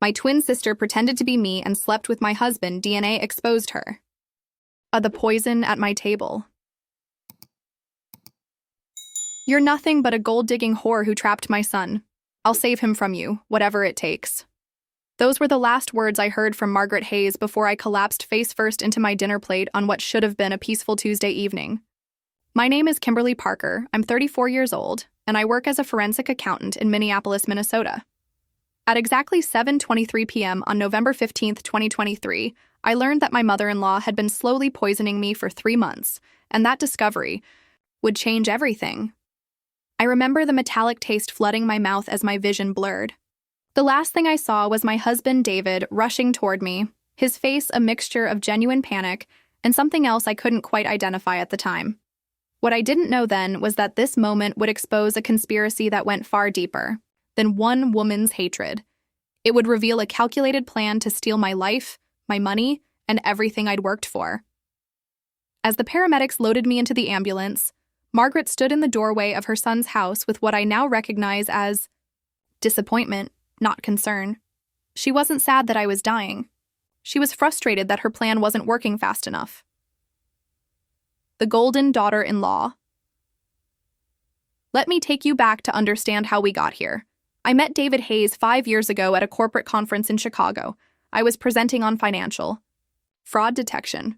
My twin sister pretended to be me and slept with my husband. DNA exposed her. The poison at my table. You're nothing but a gold-digging whore who trapped my son. I'll save him from you, whatever it takes. Those were the last words I heard from Margaret Hayes before I collapsed face first into my dinner plate on what should have been a peaceful Tuesday evening. My name is Kimberly Parker. I'm 34 years old, and I work as a forensic accountant in Minneapolis, Minnesota. At exactly 7:23 p.m. on November 15, 2023, I learned that my mother-in-law had been slowly poisoning me for 3 months, and that discovery would change everything. I remember the metallic taste flooding my mouth as my vision blurred. The last thing I saw was my husband, David, rushing toward me, his face a mixture of genuine panic and something else I couldn't quite identify at the time. What I didn't know then was that this moment would expose a conspiracy that went far deeper than one woman's hatred. It would reveal a calculated plan to steal my life, my money, and everything I'd worked for. As the paramedics loaded me into the ambulance, Margaret stood in the doorway of her son's house with what I now recognize as disappointment, not concern. She wasn't sad that I was dying. She was frustrated that her plan wasn't working fast enough. The golden daughter-in-law. Let me take you back to understand how we got here. I met David Hayes 5 years ago at a corporate conference in Chicago. I was presenting on financial fraud detection.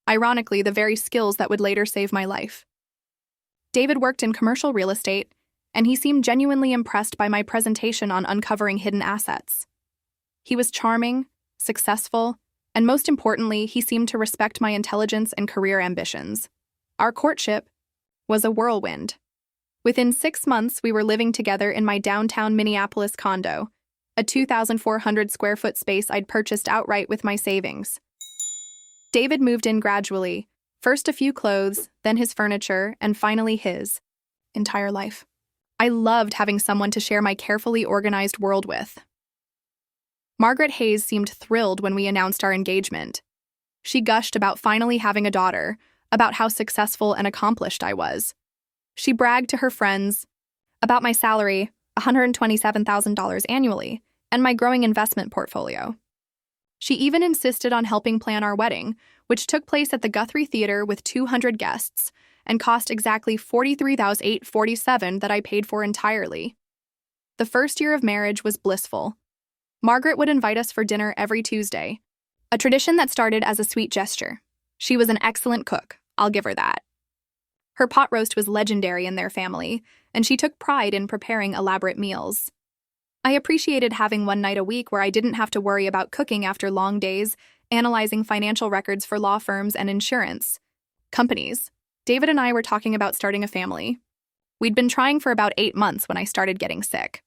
Ironically, the very skills that would later save my life. David worked in commercial real estate, and he seemed genuinely impressed by my presentation on uncovering hidden assets. He was charming, successful, and most importantly, he seemed to respect my intelligence and career ambitions. Our courtship was a whirlwind. Within 6 months, we were living together in my downtown Minneapolis condo, a 2,400 square foot space I'd purchased outright with my savings. David moved in gradually, first a few clothes, then his furniture, and finally his entire life. I loved having someone to share my carefully organized world with. Margaret Hayes seemed thrilled when we announced our engagement. She gushed about finally having a daughter, about how successful and accomplished I was. She bragged to her friends about my salary, $127,000 annually, and my growing investment portfolio. She even insisted on helping plan our wedding, which took place at the Guthrie Theater with 200 guests and cost exactly $43,847 that I paid for entirely. The first year of marriage was blissful. Margaret would invite us for dinner every Tuesday, a tradition that started as a sweet gesture. She was an excellent cook, I'll give her that. Her pot roast was legendary in their family, and she took pride in preparing elaborate meals. I appreciated having one night a week where I didn't have to worry about cooking after long days, analyzing financial records for law firms and insurance companies. David and I were talking about starting a family. We'd been trying for about 8 months when I started getting sick.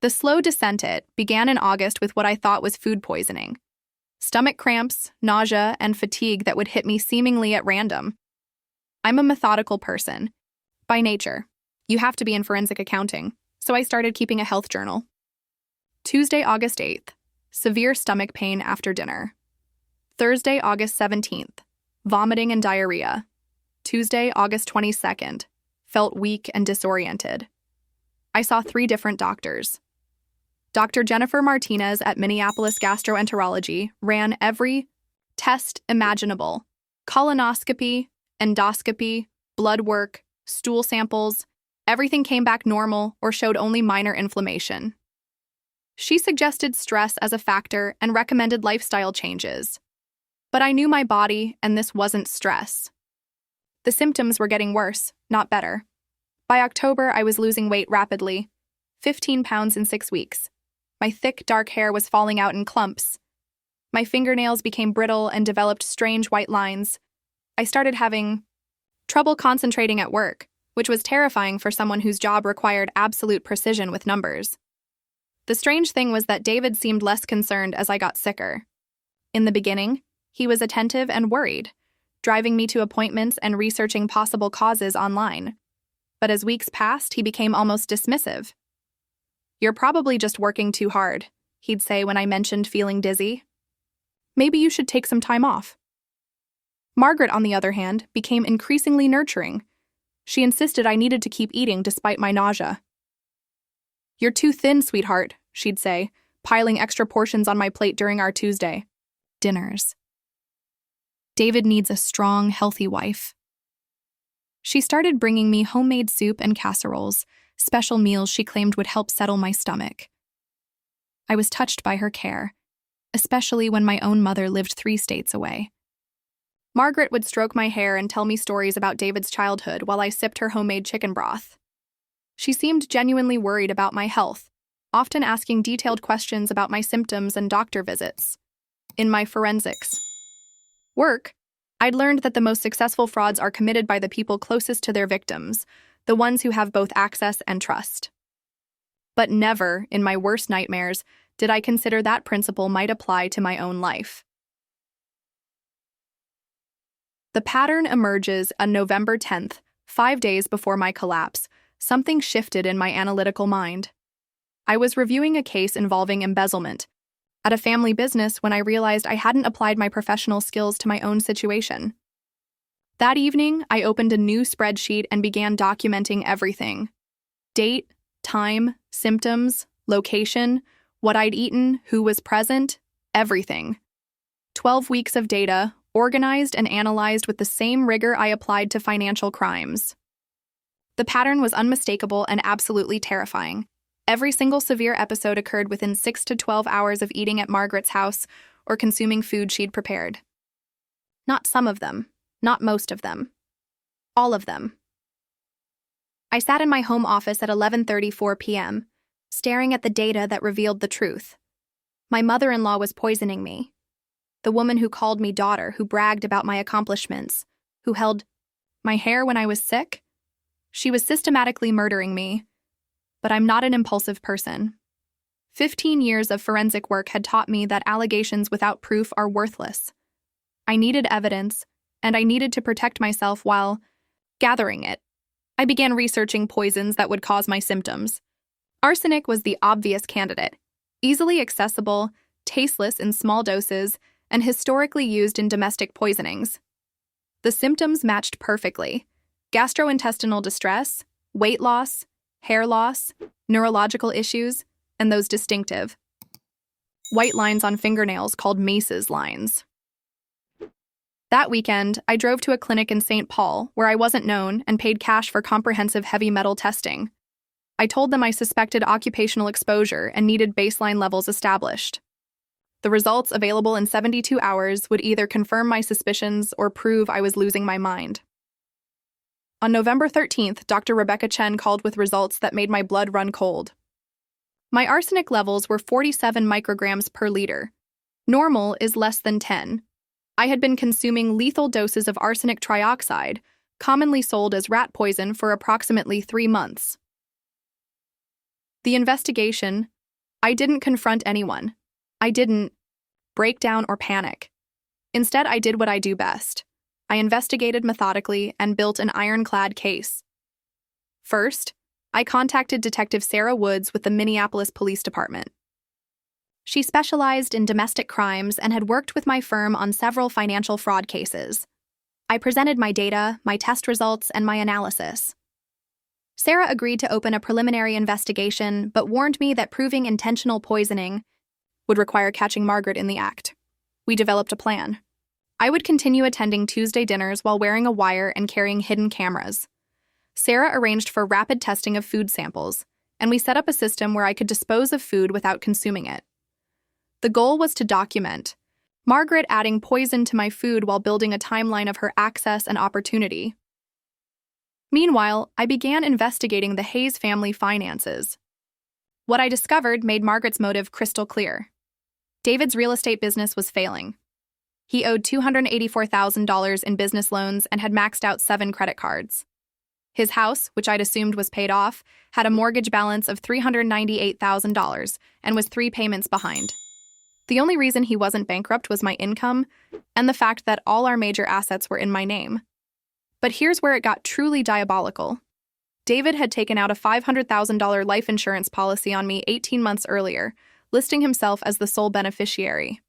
The slow descent began in August with what I thought was food poisoning. Stomach cramps, nausea, and fatigue that would hit me seemingly at random. I'm a methodical person. By nature, you have to be in forensic accounting, so I started keeping a health journal. Tuesday, August 8th, severe stomach pain after dinner. Thursday, August 17th, vomiting and diarrhea. Tuesday, August 22nd, felt weak and disoriented. I saw 3 different doctors. Dr. Jennifer Martinez at Minneapolis Gastroenterology ran every test imaginable: colonoscopy, endoscopy, blood work, stool samples. Everything came back normal or showed only minor inflammation. She suggested stress as a factor and recommended lifestyle changes. But I knew my body, and this wasn't stress. The symptoms were getting worse, not better. By October, I was losing weight rapidly, 15 pounds in 6 weeks. My thick, dark hair was falling out in clumps. My fingernails became brittle and developed strange white lines. I started having trouble concentrating at work, which was terrifying for someone whose job required absolute precision with numbers. The strange thing was that David seemed less concerned as I got sicker. In the beginning, he was attentive and worried, driving me to appointments and researching possible causes online. But as weeks passed, he became almost dismissive. "You're probably just working too hard," he'd say when I mentioned feeling dizzy. "Maybe you should take some time off." Margaret, on the other hand, became increasingly nurturing. She insisted I needed to keep eating despite my nausea. "You're too thin, sweetheart," she'd say, piling extra portions on my plate during our Tuesday dinners. David needs a strong, healthy wife. She started bringing me homemade soup and casseroles, special meals she claimed would help settle my stomach. I was touched by her care, especially when my own mother lived 3 states away. Margaret would stroke my hair and tell me stories about David's childhood while I sipped her homemade chicken broth. She seemed genuinely worried about my health, often asking detailed questions about my symptoms and doctor visits. In my forensics work, I'd learned that the most successful frauds are committed by the people closest to their victims, the ones who have both access and trust. But never, in my worst nightmares, did I consider that principle might apply to my own life. The pattern emerges on November 10th, 5 days before my collapse. Something shifted in my analytical mind. I was reviewing a case involving embezzlement at a family business when I realized I hadn't applied my professional skills to my own situation. That evening, I opened a new spreadsheet and began documenting everything: date, time, symptoms, location, what I'd eaten, who was present, everything. 12 weeks of data, organized and analyzed with the same rigor I applied to financial crimes. The pattern was unmistakable and absolutely terrifying. Every single severe episode occurred within 6 to 12 hours of eating at Margaret's house or consuming food she'd prepared. Not some of them, not most of them. All of them. I sat in my home office at 11:34 p.m., staring at the data that revealed the truth. My mother-in-law was poisoning me. The woman who called me daughter, who bragged about my accomplishments, who held my hair when I was sick. She was systematically murdering me. But I'm not an impulsive person. 15 years of forensic work had taught me that allegations without proof are worthless. I needed evidence, and I needed to protect myself while gathering it. I began researching poisons that would cause my symptoms. Arsenic was the obvious candidate, easily accessible, tasteless in small doses, and historically used in domestic poisonings. The symptoms matched perfectly: gastrointestinal distress, weight loss, hair loss, neurological issues, and those distinctive white lines on fingernails called Mace's lines. That weekend, I drove to a clinic in St. Paul, where I wasn't known, and paid cash for comprehensive heavy metal testing. I told them I suspected occupational exposure and needed baseline levels established. The results, available in 72 hours, would either confirm my suspicions or prove I was losing my mind. On November 13th, Dr. Rebecca Chen called with results that made my blood run cold. My arsenic levels were 47 micrograms per liter. Normal is less than 10. I had been consuming lethal doses of arsenic trioxide, commonly sold as rat poison, for approximately 3 months. The investigation: I didn't confront anyone. I didn't break down or panic. Instead, I did what I do best. I investigated methodically and built an ironclad case. First, I contacted Detective Sarah Woods with the Minneapolis Police Department. She specialized in domestic crimes and had worked with my firm on several financial fraud cases. I presented my data, my test results, and my analysis. Sarah agreed to open a preliminary investigation, but warned me that proving intentional poisoning would require catching Margaret in the act. We developed a plan. I would continue attending Tuesday dinners while wearing a wire and carrying hidden cameras. Sarah arranged for rapid testing of food samples, and we set up a system where I could dispose of food without consuming it. The goal was to document Margaret adding poison to my food while building a timeline of her access and opportunity. Meanwhile, I began investigating the Hayes family finances. What I discovered made Margaret's motive crystal clear. David's real estate business was failing. He owed $284,000 in business loans and had maxed out 7 credit cards. His house, which I'd assumed was paid off, had a mortgage balance of $398,000 and was 3 payments behind. The only reason he wasn't bankrupt was my income and the fact that all our major assets were in my name. But here's where it got truly diabolical. David had taken out a $500,000 life insurance policy on me 18 months earlier, listing himself as the sole beneficiary.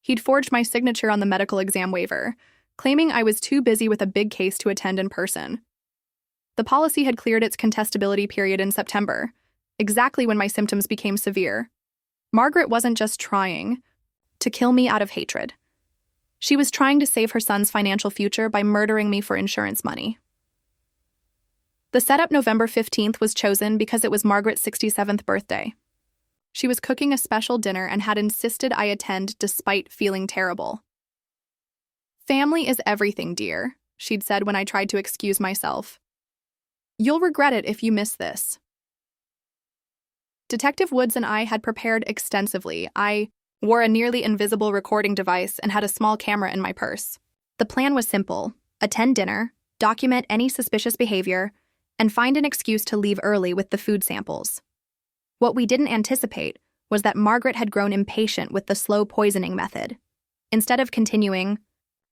He'd forged my signature on the medical exam waiver, claiming I was too busy with a big case to attend in person. The policy had cleared its contestability period in September, exactly when my symptoms became severe. Margaret wasn't just trying to kill me out of hatred. She was trying to save her son's financial future by murdering me for insurance money. The setup November 15th was chosen because it was Margaret's 67th birthday. She was cooking a special dinner and had insisted I attend despite feeling terrible. "Family is everything, dear," she'd said when I tried to excuse myself. "You'll regret it if you miss this." Detective Woods and I had prepared extensively. I wore a nearly invisible recording device and had a small camera in my purse. The plan was simple: attend dinner, document any suspicious behavior, and find an excuse to leave early with the food samples. What we didn't anticipate was that Margaret had grown impatient with the slow poisoning method. Instead of continuing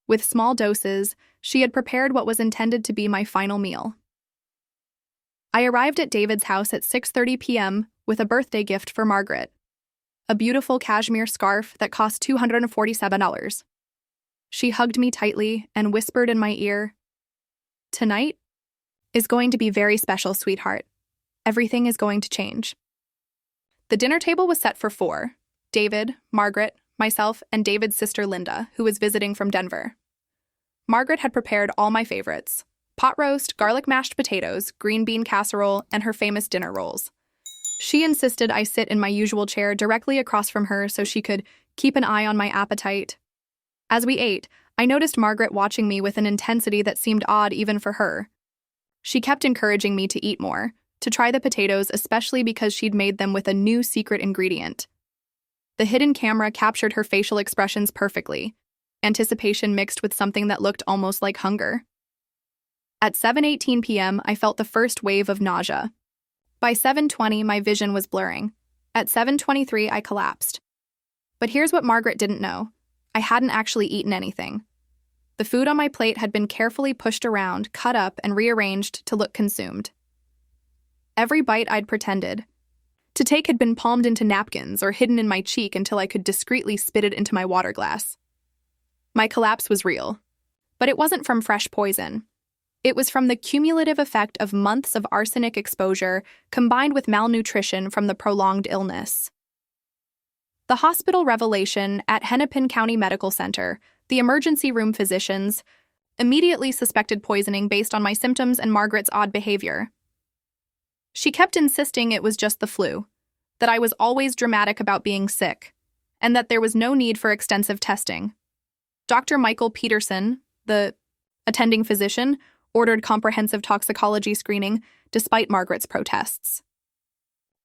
with small doses, she had prepared what was intended to be my final meal. I arrived at David's house at 6:30 p.m. with a birthday gift for Margaret: a beautiful cashmere scarf that cost $247. She hugged me tightly and whispered in my ear, "Tonight is going to be very special, sweetheart. Everything is going to change." The dinner table was set for 4: David, Margaret, myself, and David's sister Linda, who was visiting from Denver. Margaret had prepared all my favorites: pot roast, garlic mashed potatoes, green bean casserole, and her famous dinner rolls. She insisted I sit in my usual chair directly across from her so she could keep an eye on my appetite. As we ate, I noticed Margaret watching me with an intensity that seemed odd even for her. She kept encouraging me to eat more, to try the potatoes, especially because she'd made them with a new secret ingredient. The hidden camera captured her facial expressions perfectly, anticipation mixed with something that looked almost like hunger. At 7:18 p.m., I felt the first wave of nausea. By 7:20, my vision was blurring. At 7:23, I collapsed. But here's what Margaret didn't know: I hadn't actually eaten anything. The food on my plate had been carefully pushed around, cut up, and rearranged to look consumed. Every bite I'd pretended to take had been palmed into napkins or hidden in my cheek until I could discreetly spit it into my water glass. My collapse was real, but it wasn't from fresh poison. It was from the cumulative effect of months of arsenic exposure combined with malnutrition from the prolonged illness. The hospital revelation at Hennepin County Medical Center, the emergency room physicians immediately suspected poisoning based on my symptoms and Margaret's odd behavior. She kept insisting it was just the flu, that I was always dramatic about being sick, and that there was no need for extensive testing. Dr. Michael Peterson, the attending physician, ordered comprehensive toxicology screening despite Margaret's protests.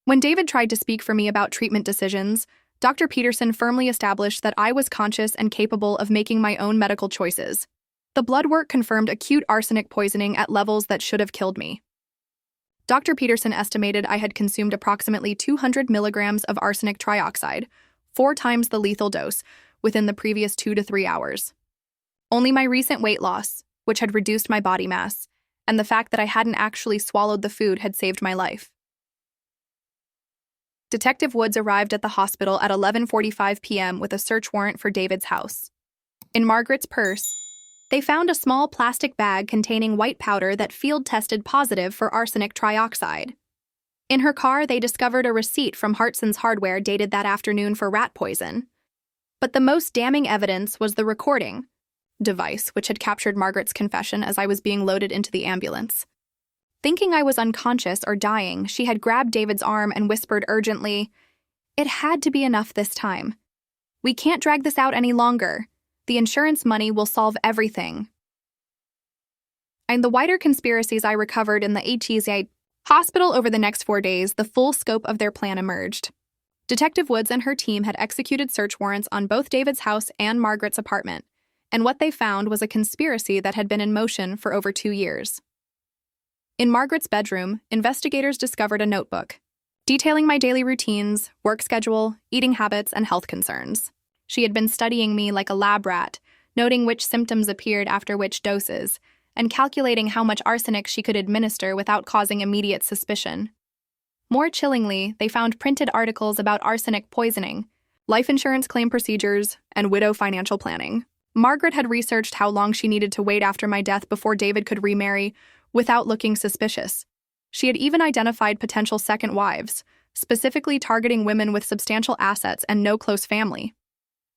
When David tried to speak for me about treatment decisions, Dr. Peterson firmly established that I was conscious and capable of making my own medical choices. The blood work confirmed acute arsenic poisoning at levels that should have killed me. Dr. Peterson estimated I had consumed approximately 200 milligrams of arsenic trioxide, 4 times the lethal dose, within the previous 2 to 3 hours. Only my recent weight loss, which had reduced my body mass, and the fact that I hadn't actually swallowed the food had saved my life. Detective Woods arrived at the hospital at 11:45 p.m. with a search warrant for David's house. In Margaret's purse, they found a small plastic bag containing white powder that field-tested positive for arsenic trioxide. In her car, they discovered a receipt from Hartson's Hardware dated that afternoon for rat poison. But the most damning evidence was the recording device, which had captured Margaret's confession as I was being loaded into the ambulance. Thinking I was unconscious or dying, she had grabbed David's arm and whispered urgently, "It had to be enough this time. We can't drag this out any longer. The insurance money will solve everything." And the wider conspiracies I recovered in the HEZ hospital over the next 4 days, the full scope of their plan emerged. Detective Woods and her team had executed search warrants on both David's house and Margaret's apartment, and what they found was a conspiracy that had been in motion for over 2 years. In Margaret's bedroom, investigators discovered a notebook detailing my daily routines, work schedule, eating habits, and health concerns. She had been studying me like a lab rat, noting which symptoms appeared after which doses, and calculating how much arsenic she could administer without causing immediate suspicion. More chillingly, they found printed articles about arsenic poisoning, life insurance claim procedures, and widow financial planning. Margaret had researched how long she needed to wait after my death before David could remarry without looking suspicious. She had even identified potential second wives, specifically targeting women with substantial assets and no close family.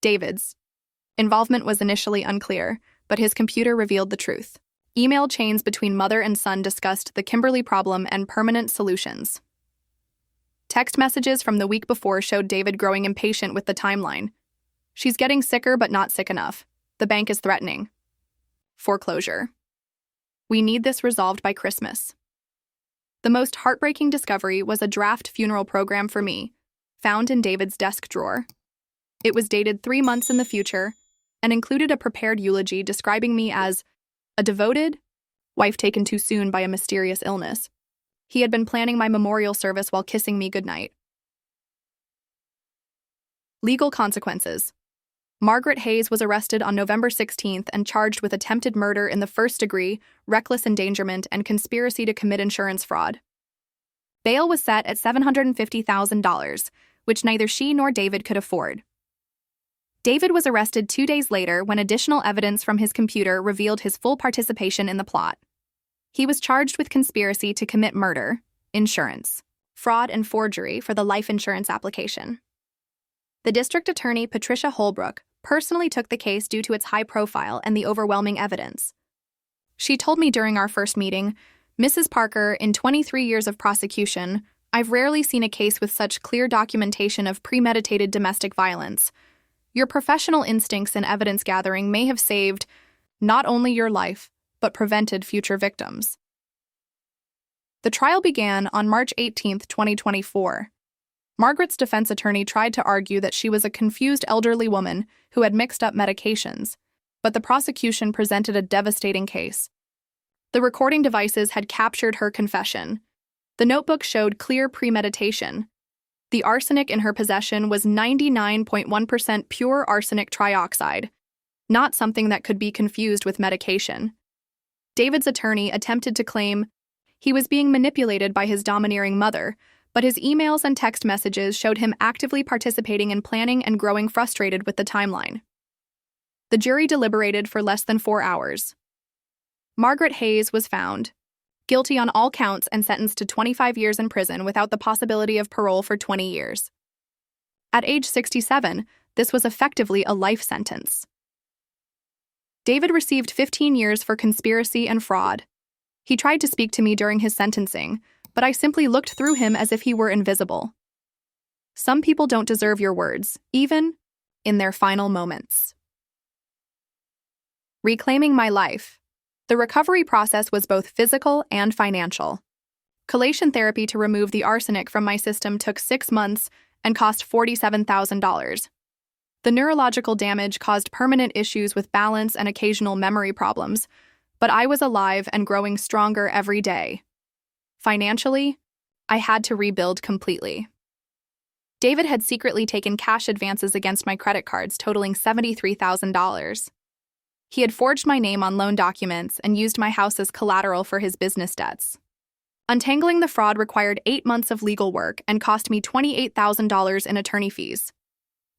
David's involvement was initially unclear, but his computer revealed the truth. Email chains between mother and son discussed the Kimberly problem and permanent solutions. Text messages from the week before showed David growing impatient with the timeline. She's getting sicker but not sick enough. The bank is threatening foreclosure. We need this resolved by Christmas. The most heartbreaking discovery was a draft funeral program for me, found in David's desk drawer. It was dated 3 months in the future and included a prepared eulogy describing me as a devoted wife taken too soon by a mysterious illness. He had been planning my memorial service while kissing me goodnight. Legal consequences. Margaret Hayes was arrested on November 16th and charged with attempted murder in the first degree, reckless endangerment, and conspiracy to commit insurance fraud. Bail was set at $750,000, which neither she nor David could afford. David was arrested 2 days later when additional evidence from his computer revealed his full participation in the plot. He was charged with conspiracy to commit murder, insurance, fraud, and forgery for the life insurance application. The district attorney, Patricia Holbrook, personally took the case due to its high profile and the overwhelming evidence. She told me during our first meeting, "Mrs. Parker, in 23 years of prosecution, I've rarely seen a case with such clear documentation of premeditated domestic violence. Your professional instincts and evidence gathering may have saved not only your life, but prevented future victims." The trial began on March 18, 2024. Margaret's defense attorney tried to argue that she was a confused elderly woman who had mixed up medications, but the prosecution presented a devastating case. The recording devices had captured her confession. The notebook showed clear premeditation. The arsenic in her possession was 99.1% pure arsenic trioxide, not something that could be confused with medication. David's attorney attempted to claim he was being manipulated by his domineering mother, but his emails and text messages showed him actively participating in planning and growing frustrated with the timeline. The jury deliberated for less than 4 hours. Margaret Hayes was found guilty on all counts and sentenced to 25 years in prison without the possibility of parole for 20 years. At age 67, this was effectively a life sentence. David received 15 years for conspiracy and fraud. He tried to speak to me during his sentencing, but I simply looked through him as if he were invisible. Some people don't deserve your words, even in their final moments. Reclaiming my life. The recovery process was both physical and financial. Chelation therapy to remove the arsenic from my system took 6 months and cost $47,000. The neurological damage caused permanent issues with balance and occasional memory problems, but I was alive and growing stronger every day. Financially, I had to rebuild completely. David had secretly taken cash advances against my credit cards totaling $73,000. He had forged my name on loan documents and used my house as collateral for his business debts. Untangling the fraud required 8 months of legal work and cost me $28,000 in attorney fees.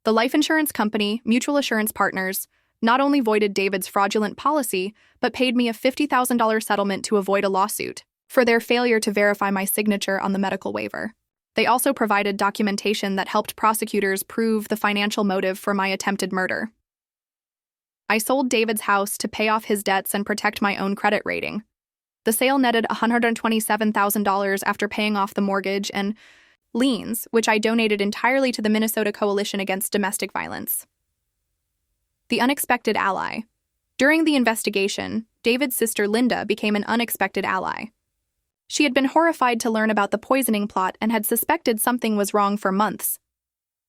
The life insurance company, Mutual Assurance Partners, not only voided David's fraudulent policy, but paid me a $50,000 settlement to avoid a lawsuit for their failure to verify my signature on the medical waiver. They also provided documentation that helped prosecutors prove the financial motive for my attempted murder. I sold David's house to pay off his debts and protect my own credit rating. The sale netted $127,000 after paying off the mortgage and liens, which I donated entirely to the Minnesota Coalition Against Domestic Violence. The unexpected ally. During the investigation, David's sister Linda became an unexpected ally. She had been horrified to learn about the poisoning plot and had suspected something was wrong for months.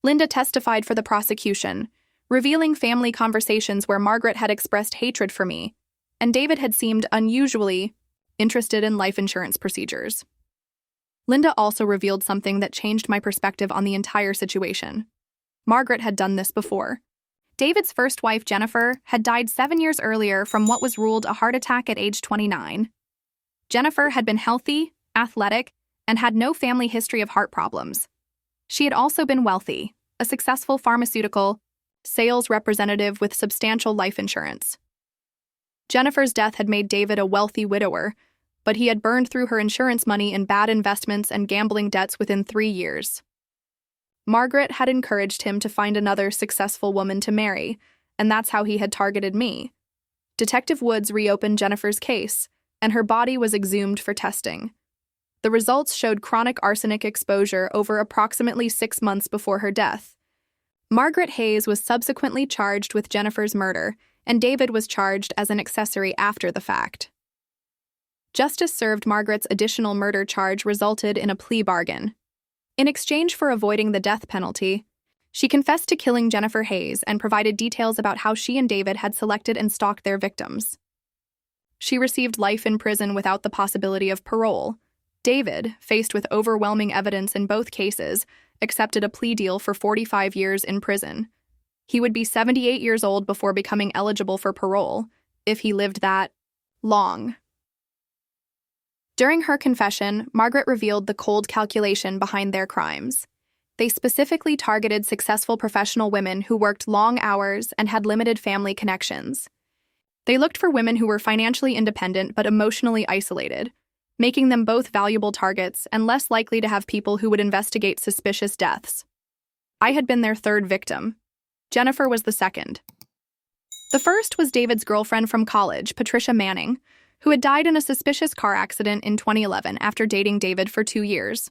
Linda testified for the prosecution, revealing family conversations where Margaret had expressed hatred for me, and David had seemed unusually interested in life insurance procedures. Linda also revealed something that changed my perspective on the entire situation. Margaret had done this before. David's first wife, Jennifer, had died 7 years earlier from what was ruled a heart attack at age 29. Jennifer had been healthy, athletic, and had no family history of heart problems. She had also been wealthy, a successful pharmaceutical sales representative with substantial life insurance. Jennifer's death had made David a wealthy widower, but he had burned through her insurance money in bad investments and gambling debts within 3 years. Margaret had encouraged him to find another successful woman to marry, and that's how he had targeted me. Detective Woods reopened Jennifer's case, and her body was exhumed for testing. The results showed chronic arsenic exposure over approximately 6 months before her death. Margaret Hayes was subsequently charged with Jennifer's murder, and David was charged as an accessory after the fact. Justice served Margaret's additional murder charge resulted in a plea bargain. In exchange for avoiding the death penalty, she confessed to killing Jennifer Hayes and provided details about how she and David had selected and stalked their victims. She received life in prison without the possibility of parole. David, faced with overwhelming evidence in both cases, accepted a plea deal for 45 years in prison. He would be 78 years old before becoming eligible for parole, if he lived that long. During her confession, Margaret revealed the cold calculation behind their crimes. They specifically targeted successful professional women who worked long hours and had limited family connections. They looked for women who were financially independent but emotionally isolated, making them both valuable targets and less likely to have people who would investigate suspicious deaths. I had been their third victim. Jennifer was the second. The first was David's girlfriend from college, Patricia Manning, who had died in a suspicious car accident in 2011 after dating David for 2 years.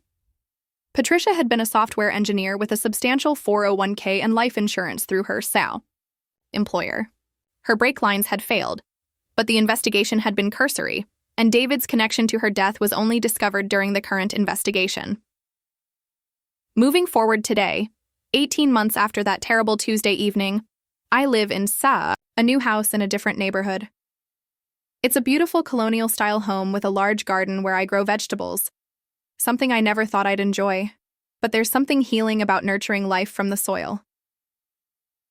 Patricia had been a software engineer with a substantial 401k and life insurance through her SAO employer. Her brake lines had failed, but the investigation had been cursory, and David's connection to her death was only discovered during the current investigation. Moving forward today, 18 months after that terrible Tuesday evening, I live in a new house in a different neighborhood. It's a beautiful colonial-style home with a large garden where I grow vegetables, something I never thought I'd enjoy, but there's something healing about nurturing life from the soil.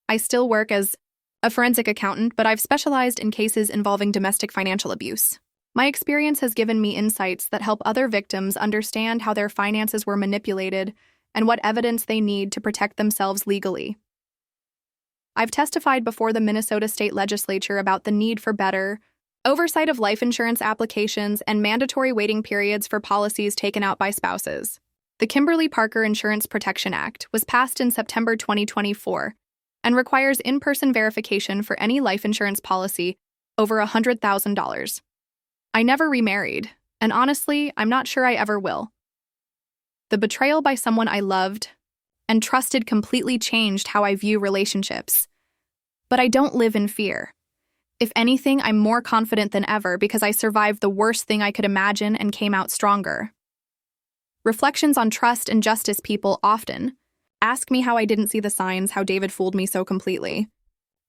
I still work as a forensic accountant, but I've specialized in cases involving domestic financial abuse. My experience has given me insights that help other victims understand how their finances were manipulated and what evidence they need to protect themselves legally. I've testified before the Minnesota State Legislature about the need for better oversight of life insurance applications and mandatory waiting periods for policies taken out by spouses. The Kimberly Parker Insurance Protection Act was passed in September 2024 and requires in-person verification for any life insurance policy over $100,000. I never remarried, and honestly, I'm not sure I ever will. The betrayal by someone I loved and trusted completely changed how I view relationships. But I don't live in fear. If anything, I'm more confident than ever because I survived the worst thing I could imagine and came out stronger. Reflections on trust and justice people often ask me how I didn't see the signs, how David fooled me so completely.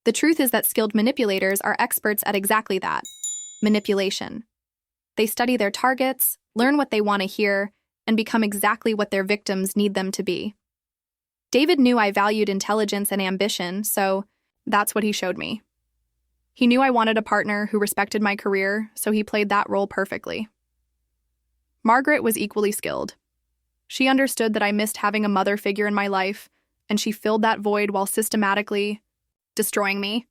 The truth is that skilled manipulators are experts at exactly that, manipulation. They study their targets, learn what they want to hear, and become exactly what their victims need them to be. David knew I valued intelligence and ambition, so that's what he showed me. He knew I wanted a partner who respected my career, so he played that role perfectly. Margaret was equally skilled. She understood that I missed having a mother figure in my life, and she filled that void while systematically destroying me.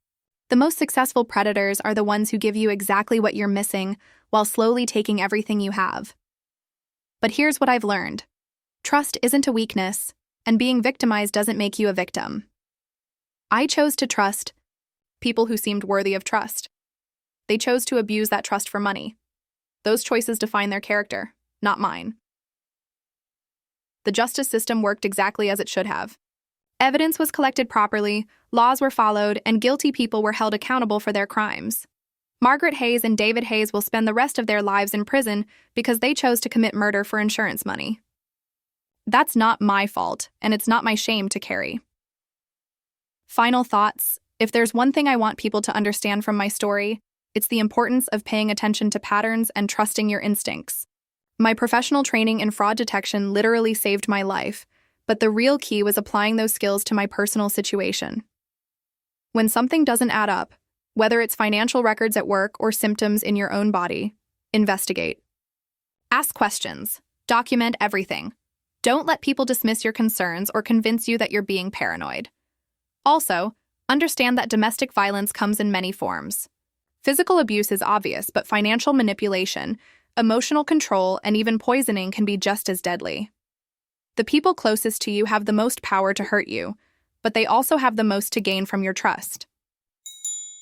The most successful predators are the ones who give you exactly what you're missing while slowly taking everything you have. But here's what I've learned. Trust isn't a weakness, and being victimized doesn't make you a victim. I chose to trust people who seemed worthy of trust. They chose to abuse that trust for money. Those choices define their character, not mine. The justice system worked exactly as it should have. Evidence was collected properly, laws were followed, and guilty people were held accountable for their crimes. Margaret Hayes and David Hayes will spend the rest of their lives in prison because they chose to commit murder for insurance money. That's not my fault, and it's not my shame to carry. Final thoughts. If there's one thing I want people to understand from my story, it's the importance of paying attention to patterns and trusting your instincts. My professional training in fraud detection literally saved my life, but the real key was applying those skills to my personal situation. When something doesn't add up, whether it's financial records at work or symptoms in your own body, investigate. Ask questions. Document everything. Don't let people dismiss your concerns or convince you that you're being paranoid. Also, understand that domestic violence comes in many forms. Physical abuse is obvious, but financial manipulation, Emotional control and even poisoning can be just as deadly. The people closest to you have the most power to hurt you, but they also have the most to gain from your trust.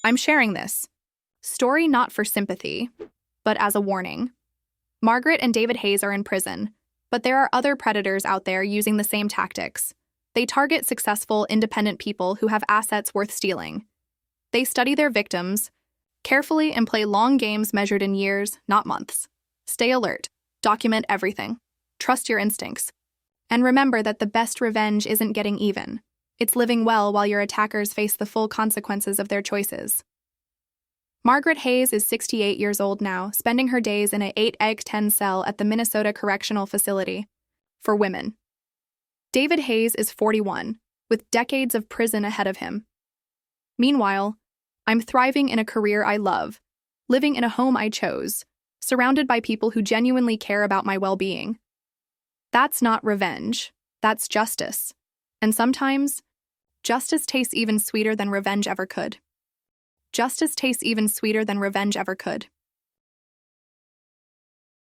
I'm sharing this story not for sympathy, but as a warning. Margaret and David Hayes are in prison, but there are other predators out there using the same tactics. They target successful, independent people who have assets worth stealing. They study their victims carefully and play long games measured in years, not months. Stay alert. Document everything. Trust your instincts. And remember that the best revenge isn't getting even. It's living well while your attackers face the full consequences of their choices. Margaret Hayes is 68 years old now, spending her days in a 8x10 cell at the Minnesota Correctional Facility for women. David Hayes is 41, with decades of prison ahead of him. Meanwhile, I'm thriving in a career I love, living in a home I chose, surrounded by people who genuinely care about my well-being. That's not revenge, that's justice. And sometimes, justice tastes even sweeter than revenge ever could. Justice tastes even sweeter than revenge ever could.